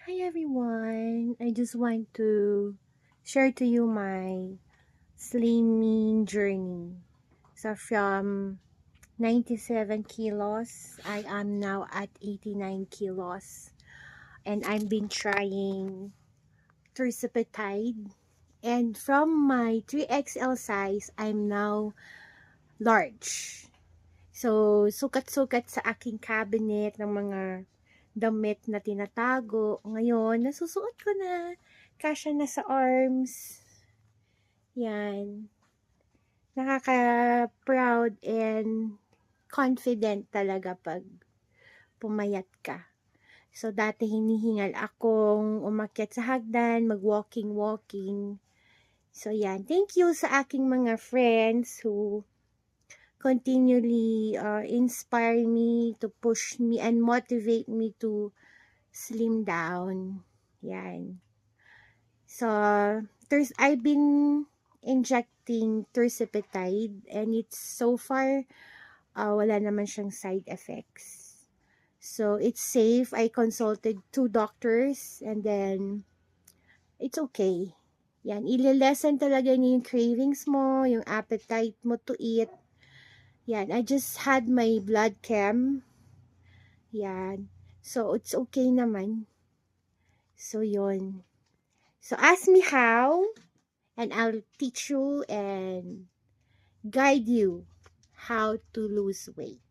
Hi everyone! I just want to share to you my slimming journey. So from 97 kilos, I am now at 89 kilos. And I've been trying tirzepatide. And from my 3XL size, I'm now large. So, sukat-sukat sa aking cabinet ng mga damit na tinatago. Ngayon, nasusuot ko na. Kasya na sa arms. Yan. Nakaka-proud and confident talaga pag pumayat ka. So, dati hinihingal akong umakyat sa hagdan, mag-walking. So, yan. Thank you sa aking mga friends who continually inspire me, to push me, and motivate me to slim down. Yan. So, I've been injecting tirzepatide and it's so far, wala naman siyang side effects. So, it's safe. I consulted 2 doctors and then it's okay. Yan, ililesen talaga niya yung cravings mo, yung appetite mo to eat. Yan, I just had my blood chem. Yan. So, it's okay naman. So, yun. So, ask me how, and I'll teach you and guide you how to lose weight.